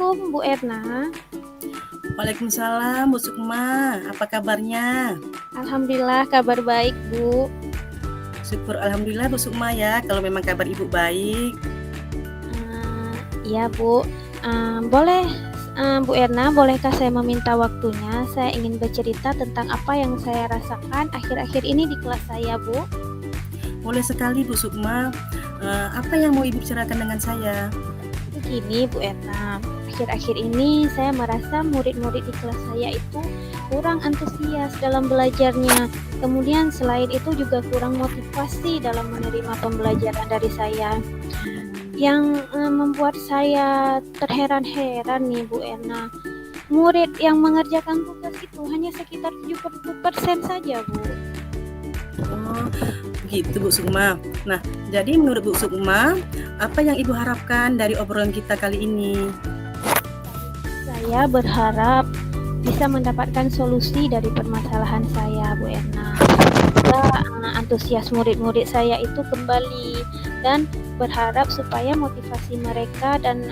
Assalamualaikum Bu Erna. Waalaikumsalam Bu Sukma, apa kabarnya? Alhamdulillah kabar baik Bu. Syukur alhamdulillah Bu Sukma ya, kalau memang kabar Ibu baik. Iya Bu, boleh Bu Erna, bolehkah saya meminta waktunya? Saya ingin bercerita tentang apa yang saya rasakan akhir-akhir ini di kelas saya Bu. Boleh sekali Bu Sukma, apa yang mau Ibu bicarakan dengan saya? Begini Bu Erna, akhir-akhir ini saya merasa murid-murid di kelas saya itu kurang antusias dalam belajarnya. Kemudian selain itu juga kurang motivasi dalam menerima pembelajaran dari saya. Yang membuat saya terheran-heran nih Bu Erna, murid yang mengerjakan tugas itu hanya sekitar 70% saja Bu. Oh, begitu Bu Sukma. Nah, jadi menurut Bu Sukma, apa yang Ibu harapkan dari obrolan kita kali ini? Saya berharap bisa mendapatkan solusi dari permasalahan saya Bu Erna. Semoga antusias murid-murid saya itu kembali, dan berharap supaya motivasi mereka dan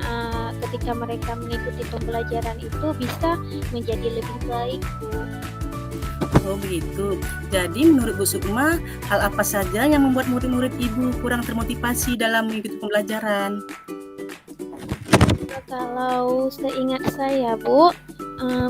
ketika mereka mengikuti pembelajaran itu bisa menjadi lebih baik Bu. Oh begitu. Jadi menurut Bu Sukma, hal apa saja yang membuat murid-murid Ibu kurang termotivasi dalam mengikuti pembelajaran? Kalau seingat saya Bu,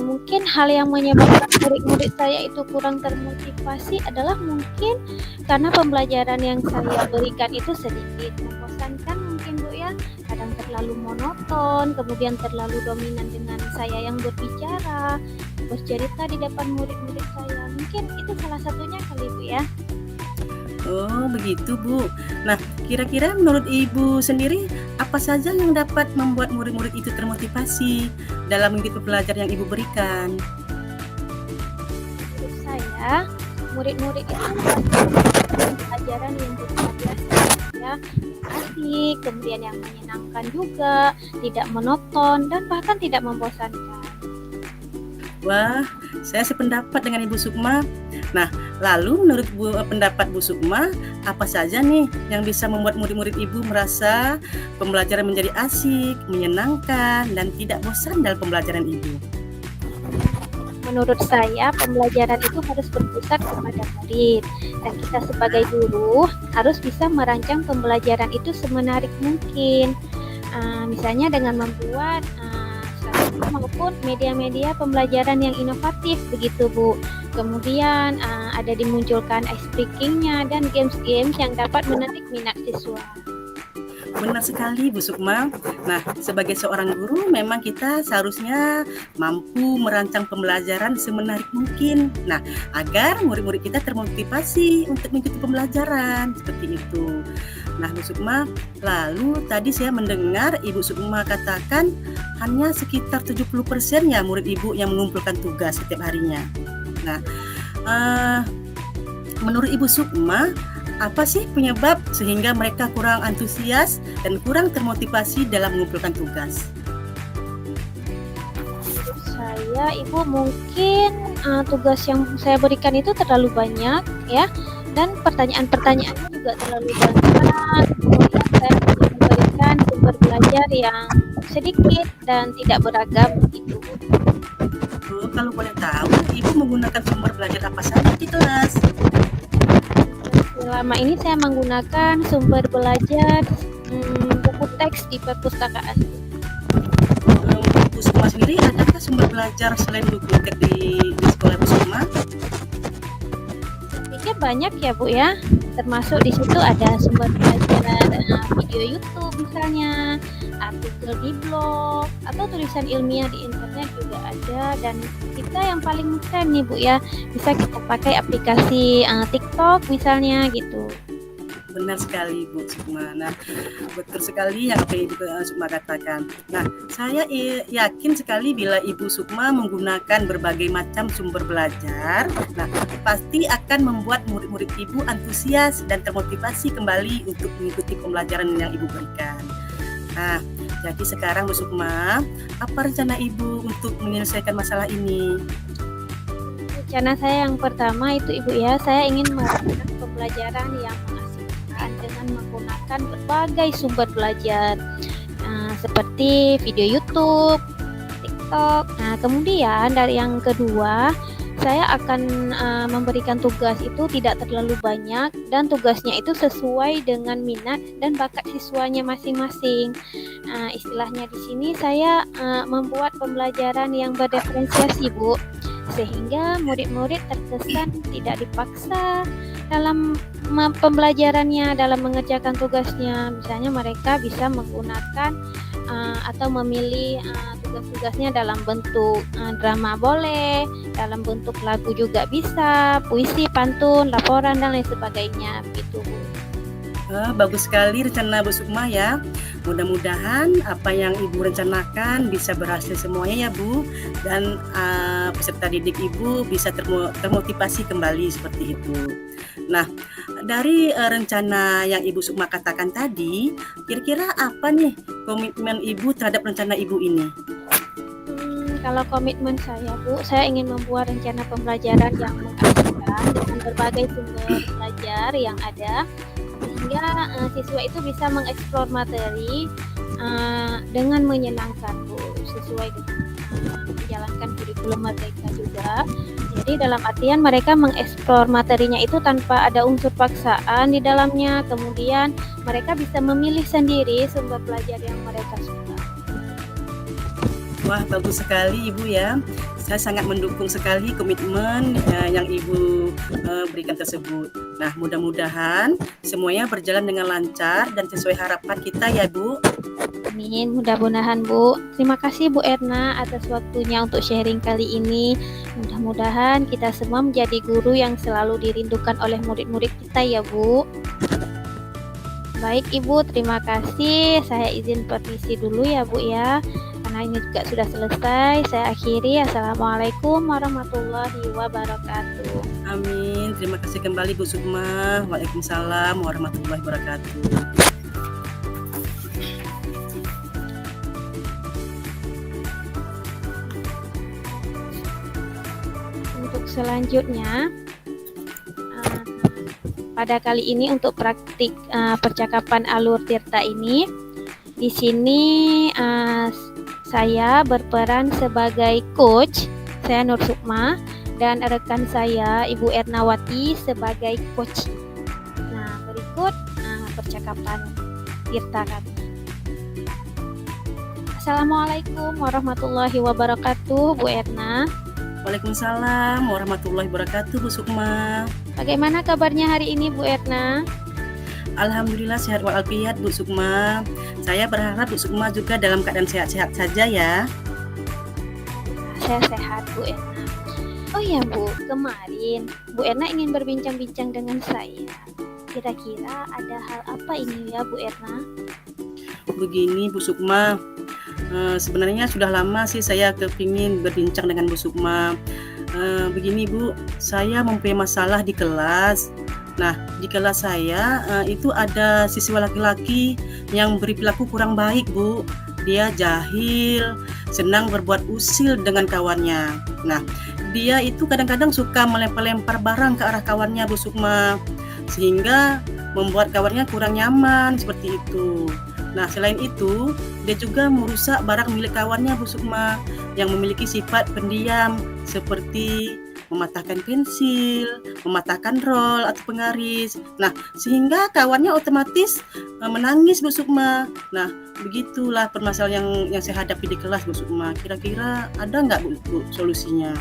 mungkin hal yang menyebabkan murid-murid saya itu kurang termotivasi adalah mungkin karena pembelajaran yang saya berikan itu sedikit membosankan mungkin Bu ya, kadang terlalu monoton, kemudian terlalu dominan dengan saya yang berbicara, bercerita di depan murid-murid saya. Mungkin itu salah satunya kali Bu ya. Oh begitu Bu. Nah, kira-kira menurut Ibu sendiri, apa saja yang dapat membuat murid-murid itu termotivasi dalam mengikuti pembelajaran yang Ibu berikan? Menurut saya, murid-murid itu mendapatkan pelajaran yang luar biasa ya, asik, kemudian yang menyenangkan juga, tidak monoton dan bahkan tidak membosankan. Wah, saya sependapat dengan Ibu Sukma. Nah, lalu menurut pendapat Bu Sukma, apa saja nih yang bisa membuat murid-murid Ibu merasa pembelajaran menjadi asik, menyenangkan, dan tidak bosan dalam pembelajaran Ibu? Menurut saya, pembelajaran itu harus berpusat kepada murid, dan kita sebagai guru harus bisa merancang pembelajaran itu semenarik mungkin. Misalnya dengan membuat maupun media-media pembelajaran yang inovatif begitu Bu. Kemudian ada dimunculkan ice breaking-nya dan games-games yang dapat menarik minat siswa. Benar sekali Bu Sukma. Nah, sebagai seorang guru memang kita seharusnya mampu merancang pembelajaran semenarik mungkin. Nah, agar murid-murid kita termotivasi untuk mengikuti pembelajaran seperti itu. Nah, Bu Sukma, lalu tadi saya mendengar Ibu Sukma katakan hanya sekitar 70% ya murid Ibu yang mengumpulkan tugas setiap harinya. Nah, menurut Ibu Sukma, apa sih penyebab sehingga mereka kurang antusias dan kurang termotivasi dalam mengumpulkan tugas? Menurut saya, Ibu mungkin tugas yang saya berikan itu terlalu banyak ya, dan pertanyaan-pertanyaannya juga terlalu banyak. Kemudian saya memberikan sumber belajar yang sedikit dan tidak beragam begitu. Kalau boleh tahu, Ibu menggunakan sumber belajar apa saja di kelas? Selama ini saya menggunakan sumber belajar buku teks di perpustakaan. Bu Sukma sendiri adakah sumber belajar selain buku teks di sekolah Bu Sukma? Pikir banyak ya Bu ya, termasuk di situ ada sumber belajar video YouTube misalnya, artikel di blog, atau tulisan ilmiah di internet juga ada. Dan kita yang paling keren nih Bu ya, bisa kita pakai aplikasi TikTok misalnya gitu. Benar sekali Bu Sukma. Nah, betul sekali yang apa Ibu Sukma katakan. Nah, saya yakin sekali bila Ibu Sukma menggunakan berbagai macam sumber belajar, nah pasti akan membuat murid-murid Ibu antusias dan termotivasi kembali untuk mengikuti pembelajaran yang Ibu berikan. Nah, jadi sekarang Bu Sukma, apa rencana Ibu untuk menyelesaikan masalah ini? Rencana saya yang pertama itu Ibu ya, saya ingin melakukan pembelajaran yang mengasihkan dengan menggunakan berbagai sumber belajar. seperti video YouTube, TikTok. Nah, kemudian dari yang kedua, saya akan memberikan tugas itu tidak terlalu banyak dan tugasnya itu sesuai dengan minat dan bakat siswanya masing-masing. Istilahnya di sini saya membuat pembelajaran yang berdiferensiasi, Bu, sehingga murid-murid terkesan tidak dipaksa dalam pembelajarannya, dalam mengerjakan tugasnya. Misalnya mereka bisa menggunakan atau memilih tugas-tugasnya dalam bentuk drama boleh, dalam bentuk lagu juga bisa, puisi, pantun, laporan, dan lain sebagainya. Begitu, Bu. Bagus sekali rencana Bu Sukma ya. Mudah-mudahan apa yang Ibu rencanakan bisa berhasil semuanya ya Bu. Dan peserta didik Ibu bisa termotivasi kembali seperti itu. Nah, dari rencana yang Ibu Sukma katakan tadi, kira-kira apa nih komitmen Ibu terhadap rencana Ibu ini? Kalau komitmen saya, Bu, saya ingin membuat rencana pembelajaran yang mengasihkan dengan berbagai sumber belajar yang ada, sehingga siswa itu bisa mengeksplor materi dengan menyenangkan, Bu, sesuai dengan menjalankan kurikulum mereka juga. Jadi dalam artian mereka mengeksplor materinya itu tanpa ada unsur paksaan di dalamnya, kemudian mereka bisa memilih sendiri sumber belajar yang mereka suka. Wah, bagus sekali Ibu ya. Saya sangat mendukung sekali komitmen yang Ibu berikan tersebut. Nah, mudah-mudahan semuanya berjalan dengan lancar dan sesuai harapan kita ya, Bu. Amin, mudah-mudahan, Bu. Terima kasih Bu Erna atas waktunya untuk sharing kali ini. Mudah-mudahan kita semua menjadi guru yang selalu dirindukan oleh murid-murid kita ya, Bu. Baik Ibu, terima kasih. Saya izin permisi dulu ya, Bu ya. Karena ini juga sudah selesai, saya akhiri. Assalamualaikum warahmatullahi wabarakatuh. Amin. Terima kasih kembali Bu Sukma. Waalaikumsalam warahmatullahi wabarakatuh. Untuk selanjutnya, pada kali ini untuk praktik percakapan alur Tirta ini, di sini saya berperan sebagai coach, saya Nur Sukma, dan rekan saya Ibu Ernawati sebagai coach. Nah, berikut percakapan Tirta kami. Assalamualaikum warahmatullahi wabarakatuh, Bu Erna. Waalaikumsalam warahmatullahi wabarakatuh, Bu Sukma. Bagaimana kabarnya hari ini, Bu Erna? Alhamdulillah sehat walafiat, Bu Sukma. Saya berharap Bu Sukma juga dalam keadaan sehat-sehat saja ya. Saya sehat, Bu Erna. Oh ya, Bu, kemarin Bu Erna ingin berbincang-bincang dengan saya. Kira-kira ada hal apa ini ya, Bu Erna? Begini Bu Sukma, sebenarnya sudah lama sih saya kepingin berbincang dengan Bu Sukma. Begini Bu, saya mempunyai masalah di kelas. Nah, di kelas saya itu ada siswa laki-laki yang berperilaku kurang baik, Bu. Dia jahil, senang berbuat usil dengan kawannya. Nah, dia itu kadang-kadang suka melempar-lempar barang ke arah kawannya, Bu Sukma, sehingga membuat kawannya kurang nyaman seperti itu. Nah, selain itu, dia juga merusak barang milik kawannya, Bu Sukma, yang memiliki sifat pendiam seperti mematahkan pensil, mematahkan roll atau penggaris. Nah, sehingga kawannya otomatis menangis, Bu Sukma. Nah, begitulah permasalahan yang saya hadapi di kelas, Bu Sukma. Kira-kira ada nggak Bu solusinya?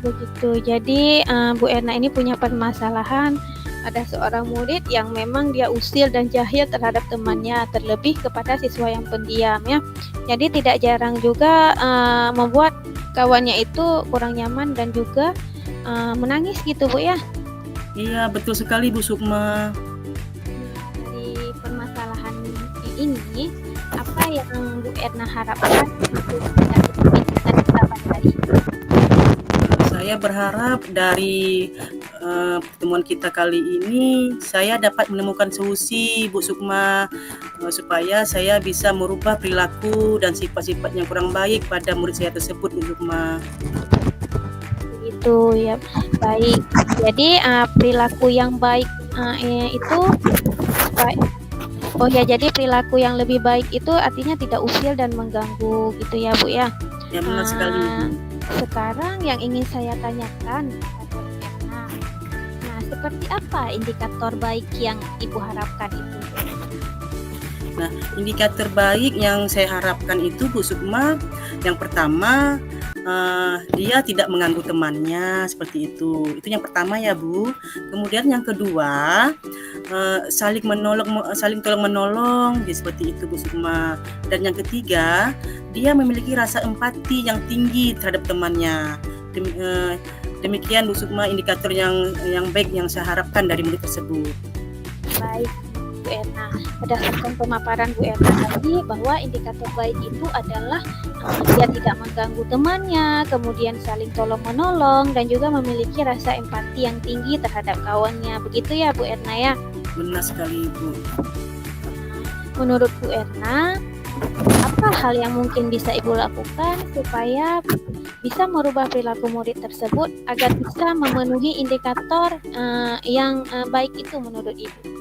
Begitu. Jadi Bu Erna ini punya permasalahan. Ada seorang murid yang memang dia usil dan jahil terhadap temannya, terlebih kepada siswa yang pendiam ya. Jadi tidak jarang juga membuat kawannya itu kurang nyaman dan juga menangis gitu, Bu ya. Iya, betul sekali Bu Sukma. Dari permasalahan ini, apa yang Bu Erna harapkan untuk kita dapat dari ini? Saya berharap dari pertemuan kita kali ini saya dapat menemukan solusi, Bu Sukma, supaya saya bisa merubah perilaku dan sifat-sifat yang kurang baik pada murid saya tersebut, Bu Sukma. Begitu ya, baik. Jadi perilaku yang baik itu Oh ya, jadi perilaku yang lebih baik itu artinya tidak usil dan mengganggu gitu ya Bu ya. Ya benar sekali Ibu. Sekarang yang ingin saya tanyakan kepada Bu Erna. Nah, seperti apa indikator baik yang Ibu harapkan itu? Nah, indikator baik yang saya harapkan itu Bu Sukma, yang pertama dia tidak mengganggu temannya seperti itu. Itu yang pertama ya Bu. Kemudian yang kedua saling tolong menolong seperti itu Bu Sukma. Dan yang ketiga, dia memiliki rasa empati yang tinggi terhadap temannya. Demikian Bu Sukma indikator yang baik yang saya harapkan dari murid tersebut. Baik Bu Erna, berdasarkan pemaparan Bu Erna tadi bahwa indikator baik itu adalah dia tidak mengganggu temannya, kemudian saling tolong menolong, dan juga memiliki rasa empati yang tinggi terhadap kawannya. Begitu ya Bu Erna ya? Benar sekali Bu. Menurut Bu Erna, apa hal yang mungkin bisa Ibu lakukan supaya bisa merubah perilaku murid tersebut agar bisa memenuhi indikator yang baik itu menurut Ibu?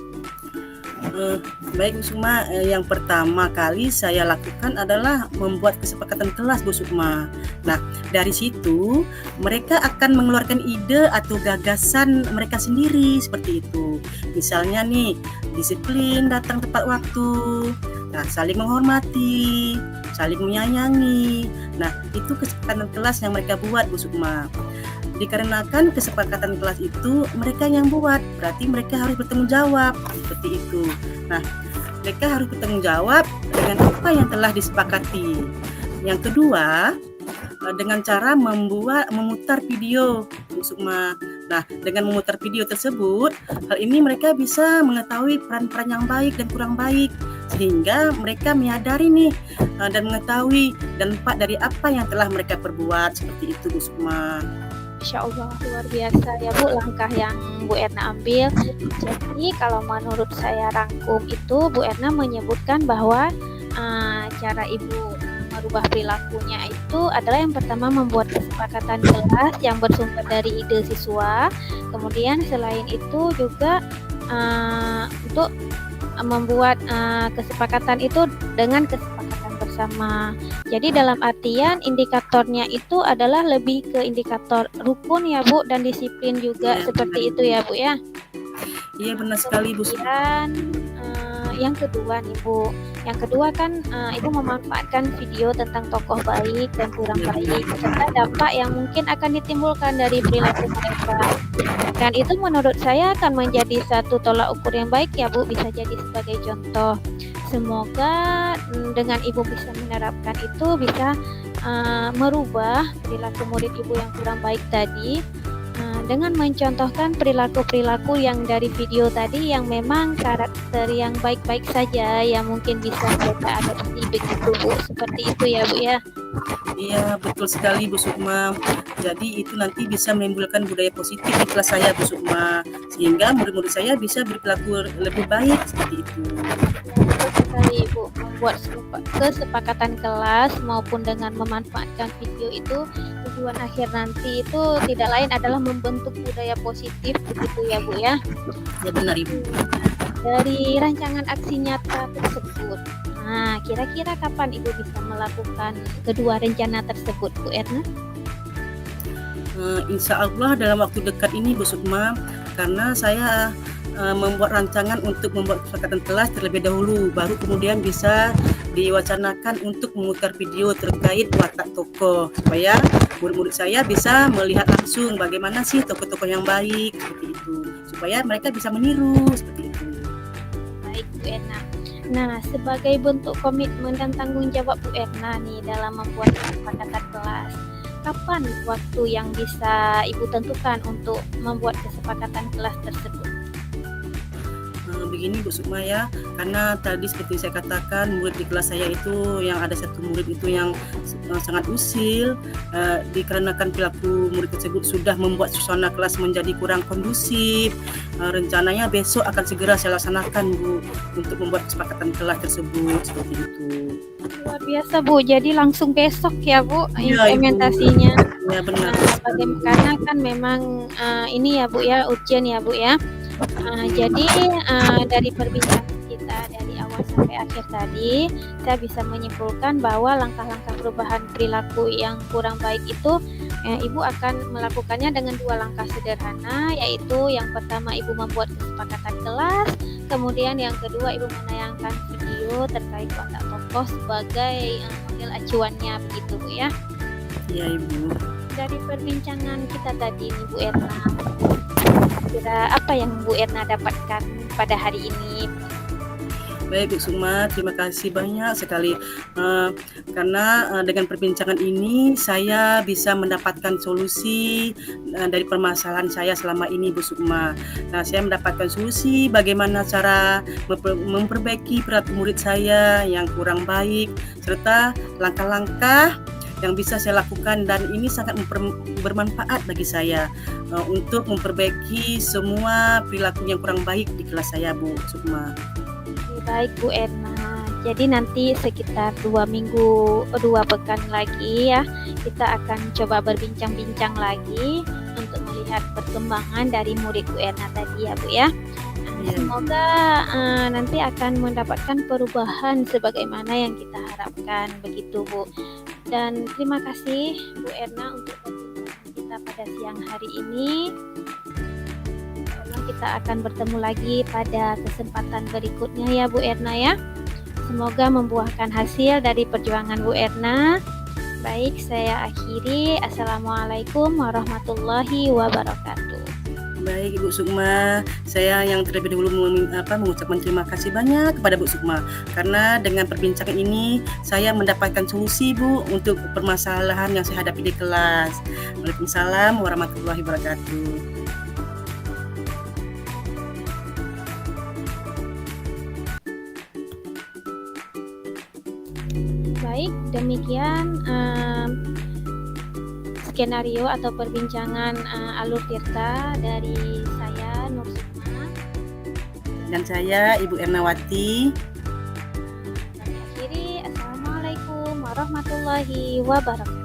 Baik Bu Sukma, yang pertama kali saya lakukan adalah membuat kesepakatan kelas Bu Sukma. Nah, dari situ mereka akan mengeluarkan ide atau gagasan mereka sendiri seperti itu. Misalnya nih, disiplin datang tepat waktu, nah, saling menghormati, saling menyayangi. Nah, itu kesepakatan kelas yang mereka buat Bu Sukma. Dikarenakan kesepakatan kelas itu mereka yang buat, berarti mereka harus bertanggung jawab seperti itu. Nah, mereka harus bertanggung jawab dengan apa yang telah disepakati. Yang kedua, dengan cara memutar video Bu Sukma. Nah, dengan memutar video tersebut, hal ini mereka bisa mengetahui peran-peran yang baik dan kurang baik, sehingga mereka menyadari nih dan mengetahui dampak dari apa yang telah mereka perbuat seperti itu Bu Sukma. Insya Allah, luar biasa ya Bu langkah yang Bu Erna ambil. Jadi kalau menurut saya rangkum itu, Bu Erna menyebutkan bahwa cara Ibu merubah perilakunya itu adalah yang pertama membuat kesepakatan kelas yang bersumber dari ide siswa. Kemudian selain itu juga untuk membuat kesepakatan itu dengan kesepakatan bersama. Jadi dalam artian indikatornya itu adalah lebih ke indikator rukun ya Bu, dan disiplin juga seperti itu ya Bu ya. Iya benar sekali Bu. Dan yang kedua nih Bu, yang kedua kan Ibu memanfaatkan video tentang tokoh baik dan kurang baik serta dampak yang mungkin akan ditimbulkan dari perilaku mereka. Dan itu menurut saya akan menjadi satu tolak ukur yang baik ya Bu, bisa jadi sebagai contoh. Semoga dengan Ibu bisa menerapkan itu bisa merubah perilaku murid Ibu yang kurang baik tadi dengan mencontohkan perilaku-perilaku yang dari video tadi yang memang karakter yang baik-baik saja yang mungkin bisa mereka adopsi begitu Bu, seperti itu ya Bu ya. Iya betul sekali Bu Sukma. Jadi itu nanti bisa menimbulkan budaya positif di kelas saya Bu Sukma, sehingga murid-murid saya bisa berperilaku lebih baik seperti itu. Betul sekali Bu, membuat kesepakatan kelas maupun dengan memanfaatkan video itu tujuan akhir nanti itu tidak lain adalah membentuk budaya positif begitu ya Bu ya. Ya benar Ibu. Dari rancangan aksi nyata tersebut, nah kira-kira kapan Ibu bisa melakukan kedua rencana tersebut Bu Erna? Insya Allah dalam waktu dekat ini Bu Sukma, karena saya membuat rancangan untuk membuat kesepakatan kelas terlebih dahulu, baru kemudian bisa diwacanakan untuk memutar video terkait watak tokoh, supaya murid-murid saya bisa melihat langsung bagaimana sih tokoh-tokoh yang baik seperti itu, supaya mereka bisa meniru seperti itu. Baik Bu Erna. Nah, sebagai bentuk komitmen dan tanggung jawab Bu Erna nih dalam membuat kesepakatan kelas, kapan waktu yang bisa Ibu tentukan untuk membuat kesepakatan kelas tersebut? Begini Bu Sukma ya, karena tadi seperti saya katakan murid di kelas saya itu yang ada satu murid itu yang sangat usil, dikarenakan perilaku murid tersebut sudah membuat suasana kelas menjadi kurang kondusif. Rencananya besok akan segera saya laksanakan Bu untuk membuat kesepakatan kelas tersebut seperti itu. Luar biasa Bu, jadi langsung besok ya Bu Ya, implementasinya. Ya benar. Karena kan memang ini ya Bu ya, urgent ya Bu ya. Jadi dari perbincangan kita dari awal sampai akhir tadi, saya bisa menyimpulkan bahwa langkah-langkah perubahan perilaku yang kurang baik itu Ibu akan melakukannya dengan 2 langkah sederhana, yaitu yang pertama Ibu membuat kesepakatan kelas, kemudian yang kedua Ibu menayangkan video terkait watak tokoh sebagai model acuannya begitu Bu ya. Iya Ibu. Dari perbincangan kita tadi nih Bu Erna, kira apa yang Bu Erna dapatkan pada hari ini? Baik Bu Sukma, terima kasih banyak sekali karena dengan perbincangan ini saya bisa mendapatkan solusi dari permasalahan saya selama ini Bu Sukma. Nah, saya mendapatkan solusi bagaimana cara memperbaiki perilaku murid saya yang kurang baik serta langkah-langkah yang bisa saya lakukan, dan ini sangat bermanfaat bagi saya untuk memperbaiki semua perilaku yang kurang baik di kelas saya Bu Sukma. Baik Bu Erna, jadi nanti sekitar 2 pekan lagi ya, kita akan coba berbincang-bincang lagi untuk melihat perkembangan dari murid Bu Erna tadi ya Bu ya. Semoga nanti akan mendapatkan perubahan sebagaimana yang kita harapkan begitu Bu. Dan terima kasih Bu Erna untuk perbincangan kita pada siang hari ini. Kita akan bertemu lagi pada kesempatan berikutnya ya Bu Erna ya. Semoga membuahkan hasil dari perjuangan Bu Erna. Baik, saya akhiri. Assalamualaikum warahmatullahi wabarakatuh. Baik Ibu Sukma, saya yang terlebih dahulu mengucapkan terima kasih banyak kepada Bu Sukma, karena dengan perbincangan ini saya mendapatkan solusi Bu untuk permasalahan yang saya hadapi di kelas. Waalaikumsalam warahmatullahi wabarakatuh. Baik, demikian skenario atau perbincangan Alur Tirta dari saya Nur Sukma dan saya Ibu Ernawati. Kami akhiri. Assalamualaikum warahmatullahi wabarakatuh.